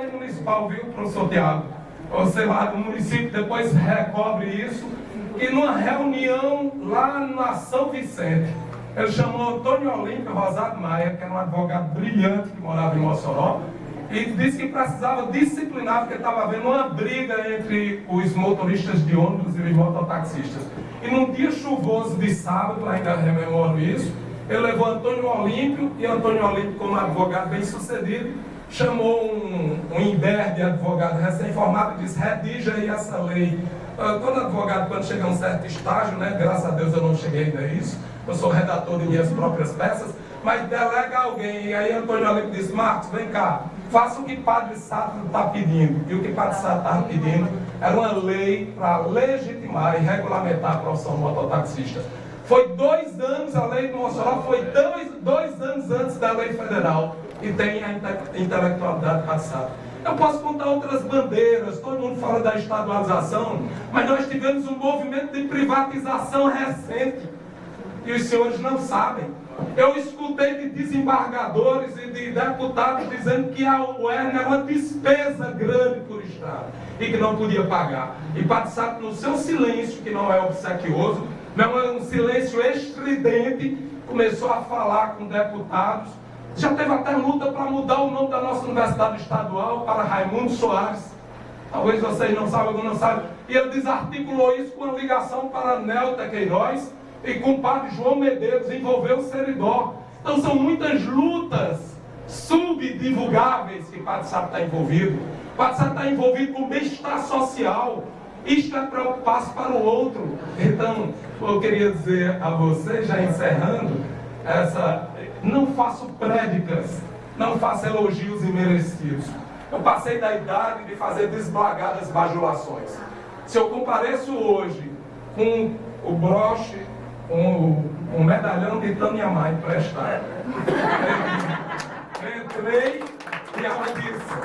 lei municipal, viu, professor Tiago? Ou sei lá, o município depois recobre isso, que numa reunião lá na São Vicente, ele chamou Antônio Olímpio Rosado Maia, que era um advogado brilhante que morava em Mossoró, e disse que precisava disciplinar, porque estava havendo uma briga entre os motoristas de ônibus e os mototaxistas. E num dia chuvoso de sábado, ainda rememoro isso, ele levou Antônio Olímpio, e Antônio Olímpio, como advogado bem sucedido, chamou um imber de advogado recém-formado e disse: redija aí essa lei. Todo advogado, quando chega a um certo estágio, né, graças a Deus eu não cheguei ainda a isso, eu sou redator de minhas próprias peças, mas delega alguém. E aí Antônio Olímpio disse: Marcos, vem cá, faça o que Padre Sátiro está pedindo. E o que Padre Sátiro estava pedindo era uma lei para legitimar e regulamentar a profissão de mototaxista. Foi 2 anos, a lei do Mossoró foi 2 anos antes da lei federal, e tem a intelectualidade passada. Eu posso contar outras bandeiras, todo mundo fala da estadualização, mas nós tivemos um movimento de privatização recente, e os senhores não sabem. Eu escutei de desembargadores e de deputados dizendo que a UERN era uma despesa grande por Estado, e que não podia pagar. E Padre Sátiro, no seu silêncio, que não é obsequioso, não é um silêncio estridente, começou a falar com deputados. Já teve até luta para mudar o nome da nossa universidade estadual para Raimundo Soares. Talvez vocês não saibam, alguns não sabem. E ele desarticulou isso com uma ligação para Nelta Queiroz e com o padre João Medeiros, envolveu o Seridó. Então são muitas lutas subdivulgáveis que o Padre Sátiro está envolvido. O Padre Sátiro está envolvido com o bem-estar social. Isto é preocupar-se para o outro. Então, eu queria dizer a vocês, já encerrando, não faço prédicas, não faço elogios imerecidos. Eu passei da idade de fazer desblagadas bajulações. Se eu compareço hoje com o broche, com o medalhão de Tânia Mãe emprestado, entrei e ela disse: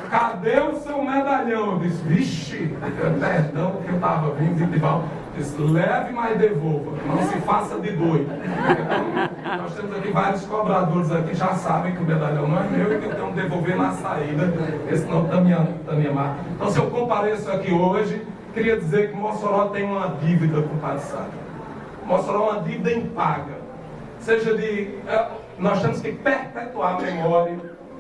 cadê o seu medalhão? Eu disse: vixe, perdão, que eu estava vindo de Val. Disse: leve, mas devolva, não se faça de doido. Então, nós temos aqui vários cobradores aqui, já sabem que o medalhão não é meu e que eu tenho que devolver na saída, esse não está minha marca. Então, se eu compareço aqui hoje, queria dizer que Mossoró tem uma dívida com o Padre Sátiro. Mossoró é uma dívida impaga. Nós temos que perpetuar a memória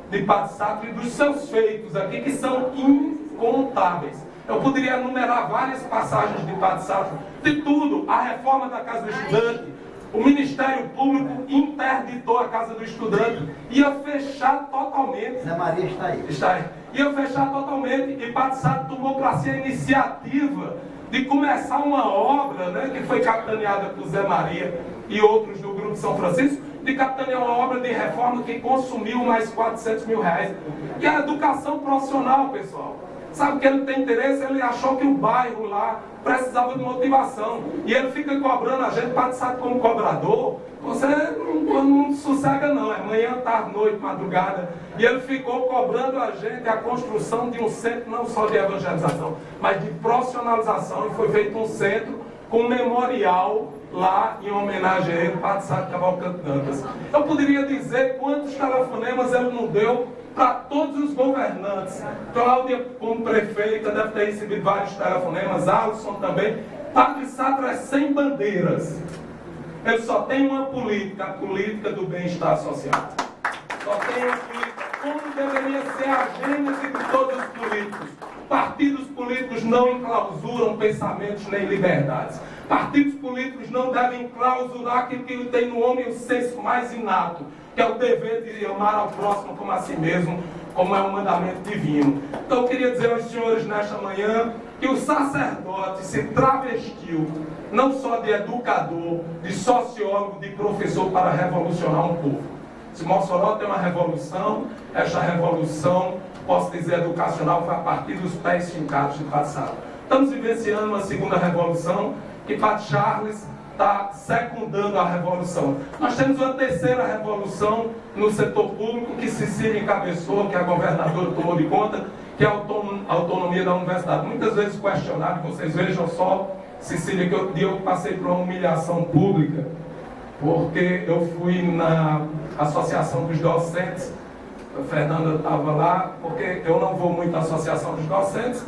de Padre Sátiro e dos seus feitos aqui, que são incontáveis. Eu poderia enumerar várias passagens de Padre Sátiro, de tudo: a reforma da Casa do Estudante, o Ministério Público interditou a Casa do Estudante, ia fechar totalmente. Zé Maria está aí. Está aí. Ia fechar totalmente, e Padre Sátiro tomou para si a iniciativa de começar uma obra, né, que foi capitaneada por Zé Maria e outros do Grupo São Francisco, de capitanear uma obra de reforma que consumiu mais 400 mil reais. E a educação profissional, pessoal. Sabe que ele tem interesse? Ele achou que o bairro lá precisava de motivação. E ele fica cobrando a gente, Padre Sátiro como cobrador. Você não sossega não, é manhã, tarde, noite, madrugada. E ele ficou cobrando a gente a construção de um centro não só de evangelização, mas de profissionalização. E foi feito um centro com memorial lá em homenagem a ele, Padre Sátiro Cavalcante Dantas. Eu poderia dizer quantos telefonemas ele não deu para todos os governantes. Cláudia, como prefeita, deve ter recebido vários telefonemas, Alisson também. Padre Sátiro é sem bandeiras. Ele só tem uma política, a política do bem-estar social. Só tem uma política, como deveria ser a gênese de todos os políticos. Partidos políticos não enclausuram pensamentos nem liberdades. Partidos políticos não devem clausurar aquilo que tem no homem o senso mais inato, que é o dever de amar ao próximo como a si mesmo, como é um mandamento divino. Então eu queria dizer aos senhores nesta manhã que o sacerdote se travestiu não só de educador, de sociólogo, de professor para revolucionar um povo. Se Mossoró tem uma revolução, esta revolução, posso dizer, educacional, foi a partir dos pés fincados de Padre Sátiro. Estamos vivenciando uma segunda revolução, que Padre Charles está secundando a revolução. Nós temos uma terceira revolução no setor público, que Cecília encabeçou, que a governadora tomou de conta, que é a autonomia da universidade. Muitas vezes questionado, vocês vejam só, Cecília, que eu passei por uma humilhação pública, porque eu fui na Associação dos Docentes a Fernanda estava lá, porque eu não vou muito à associação dos docentes,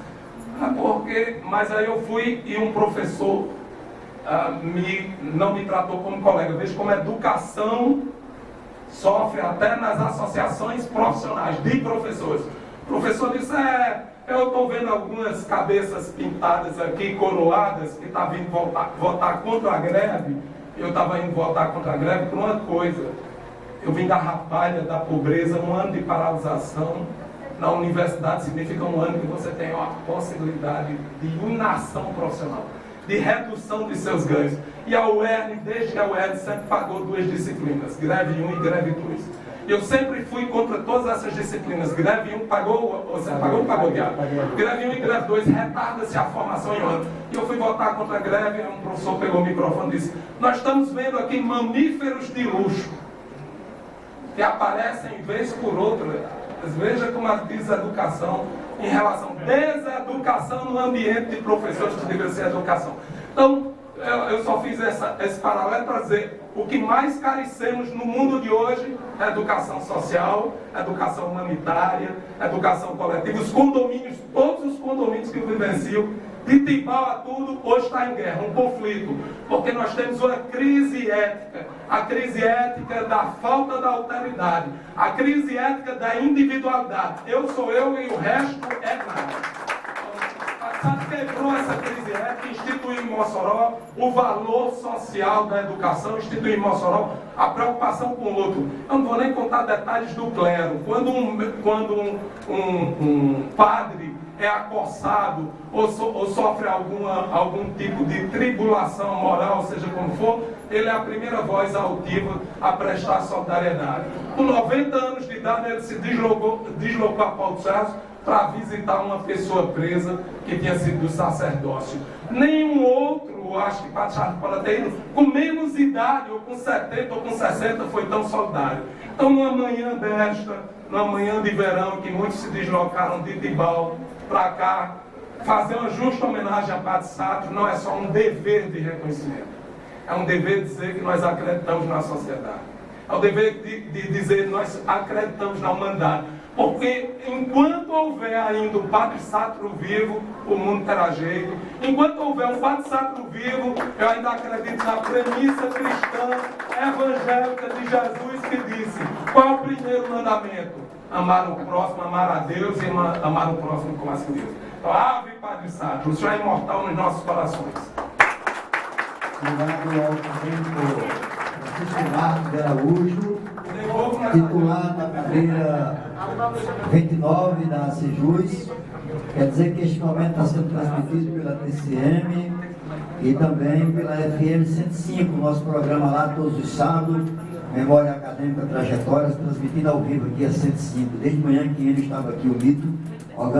mas aí eu fui e um professor não me tratou como colega. Veja como a educação sofre até nas associações profissionais de professores. O professor disse, eu estou vendo algumas cabeças pintadas aqui, coroadas, que estão vindo votar contra a greve. Eu estava indo votar contra a greve por uma coisa. Eu vim da rapalha, da pobreza, um ano de paralisação. Na universidade significa um ano que você tem a possibilidade de inação profissional, de redução de seus ganhos. E a UERN, desde que a UERN sempre pagou 2 disciplinas, greve 1 e greve 2. Eu sempre fui contra todas essas disciplinas. Greve 1 pagou, ou seja, pagou ou não pagou, diabo? Greve 1 e greve 2 retarda-se a formação em um ano. E eu fui votar contra a greve, um professor pegou o microfone e disse, nós estamos vendo aqui mamíferos de luxo, que aparecem vez por outra. Veja como diz a educação em relação à deseducação no ambiente de professores que deveria ser educação. Então, eu só fiz esse paralelo para dizer o que mais carecemos no mundo de hoje é educação social, educação humanitária, educação coletiva. Os condomínios, todos os condomínios que eu vivencio, de Tibau a tudo, hoje está em guerra, um conflito, porque nós temos uma crise ética, a crise ética da falta da alteridade, a crise ética da individualidade. Eu sou eu e o resto é nada. Sabe, quebrou essa crise ética, instituiu em Mossoró o valor social da educação, instituiu em Mossoró a preocupação com o outro. Eu não vou nem contar detalhes do clero. Quando um padre é acossado ou sofre algum tipo de tribulação moral, seja como for, ele é a primeira voz altiva a prestar solidariedade. Com 90 anos de idade, ele se deslocou a Paulo César para visitar uma pessoa presa que tinha sido do sacerdócio. Nenhum outro, acho que Padre Charles pode ter ido, com menos idade, ou com 70 ou com 60, foi tão solidário. Então, numa manhã desta, numa manhã de verão, que muitos se deslocaram de Tibau para cá, fazer uma justa homenagem a Padre Sátiro não é só um dever de reconhecimento. É um dever de dizer que nós acreditamos na sociedade. É o dever de dizer que nós acreditamos na humanidade. Porque enquanto houver ainda um Padre Sátiro vivo, o mundo terá jeito. Enquanto houver um Padre Sátiro vivo, eu ainda acredito na premissa cristã evangélica de Jesus, que disse, qual é o primeiro mandamento? Amar o próximo, amar a Deus e amar o próximo como a si mesmo. Então, ave Padre Sátiro, o Senhor é imortal nos nossos corações. Obrigado ao presidente Francisco Marcos de Araújo, titular da cadeira 29 da Sejus. Quer dizer que este momento está sendo transmitido pela TCM e também pela FM 105, nosso programa lá todos os sábados, Memória Acadêmica Trajetórias, transmitindo ao vivo aqui a 105. Desde manhã que ele estava aqui, o Mito,